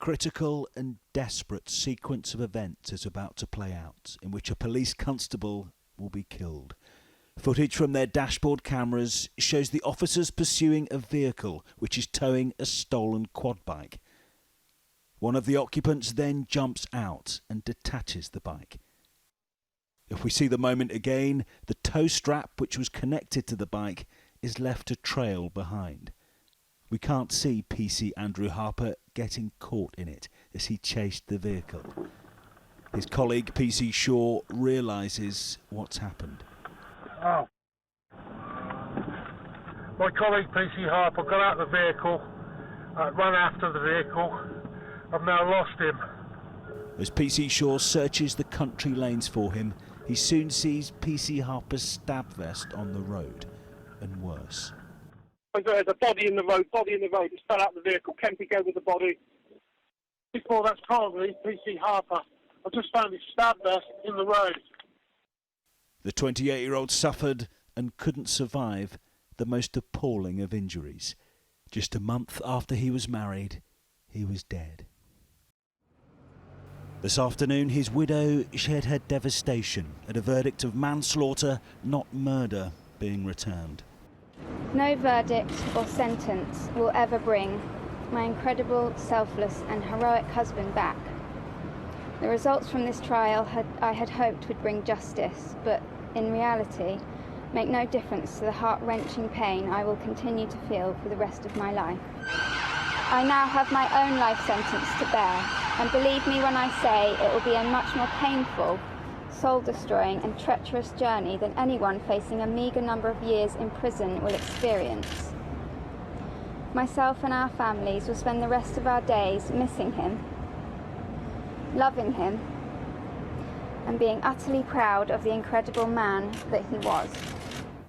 critical and desperate sequence of events is about to play out, in which a police constable will be killed. Footage from their dashboard cameras shows the officers pursuing a vehicle which is towing a stolen quad bike. One of the occupants then jumps out and detaches the bike. If we see the moment again, the tow strap which was connected to the bike is left to trail behind. We can't see PC Andrew Harper getting caught in it as he chased the vehicle. His colleague PC Shaw realises what's happened. Oh. My colleague PC Harper got out of the vehicle, run after the vehicle. I've now lost him. As PC Shaw searches the country lanes for him, he soon sees PC Harper's stab vest on the road, and worse. There's a body in the road. It's fell out of the vehicle. Kempy go with the body. Before that's probably PC Harper. I just found his stab vest in the road. The 28-year-old suffered and couldn't survive the most appalling of injuries. Just a month after he was married, he was dead. This afternoon, his widow shared her devastation at a verdict of manslaughter, not murder, being returned. No verdict or sentence will ever bring my incredible, selfless and heroic husband back. The results from this trial I had hoped would bring justice, but in reality make no difference to the heart-wrenching pain I will continue to feel for the rest of my life. I now have my own life sentence to bear, and believe me when I say it will be a much more painful, soul-destroying and treacherous journey than anyone facing a meagre number of years in prison will experience. Myself and our families will spend the rest of our days missing him, loving him, and being utterly proud of the incredible man that he was.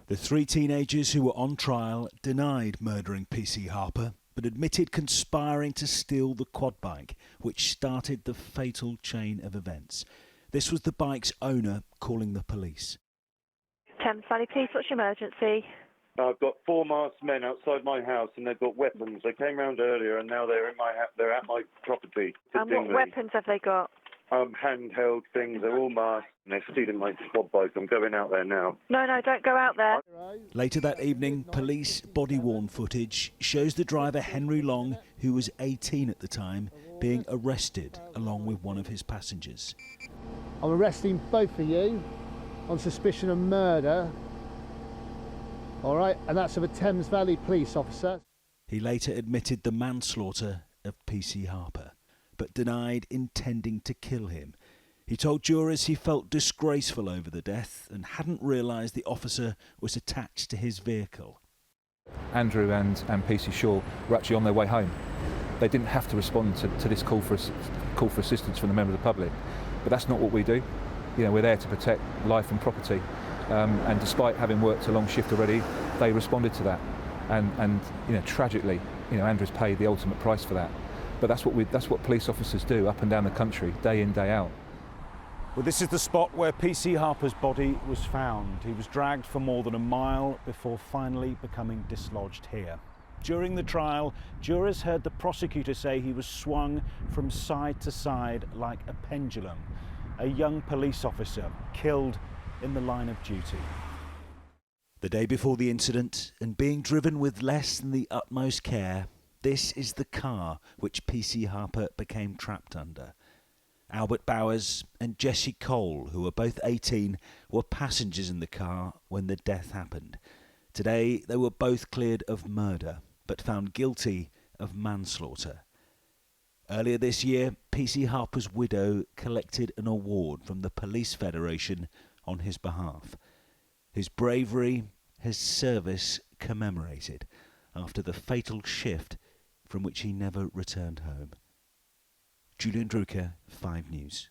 The three teenagers who were on trial denied murdering PC Harper, but admitted conspiring to steal the quad bike, which started the fatal chain of events. This was the bike's owner calling the police. Thames Valley Police, what's your emergency? I've got 4 masked men outside my house and they've got weapons. They came round earlier and now they're in my they're at my property. And what weapons have they got? Handheld things, they're all masked and they're stealing my quad bike. I'm going out there now. No, don't go out there. Later that evening, police body-worn footage shows the driver Henry Long, who was 18 at the time, being arrested along with one of his passengers. I'm arresting both of you on suspicion of murder. All right, and that's of a Thames Valley police officer. He later admitted the manslaughter of PC Harper, but denied intending to kill him. He told jurors he felt disgraceful over the death and hadn't realised the officer was attached to his vehicle. Andrew and PC Shaw were actually on their way home. They didn't have to respond to this call for assistance from the member of the public, but that's not what we do. You know, we're there to protect life and property, and despite having worked a long shift already, they responded to that. And you know, tragically, you know, Andrew's paid the ultimate price for that. But that's what police officers do up and down the country, day in, day out. Well, this is the spot where PC Harper's body was found. He was dragged for more than a mile before finally becoming dislodged here. During the trial, jurors heard the prosecutor say he was swung from side to side like a pendulum. A young police officer killed in the line of duty. The day before the incident, and being driven with less than the utmost care, this is the car which PC Harper became trapped under. Albert Bowers and Jessie Cole, who were both 18, were passengers in the car when the death happened. Today, they were both cleared of murder, but found guilty of manslaughter. Earlier this year, PC Harper's widow collected an award from the Police Federation on his behalf. His bravery, his service commemorated after the fatal shift from which he never returned home. Julian Drucker, 5 News.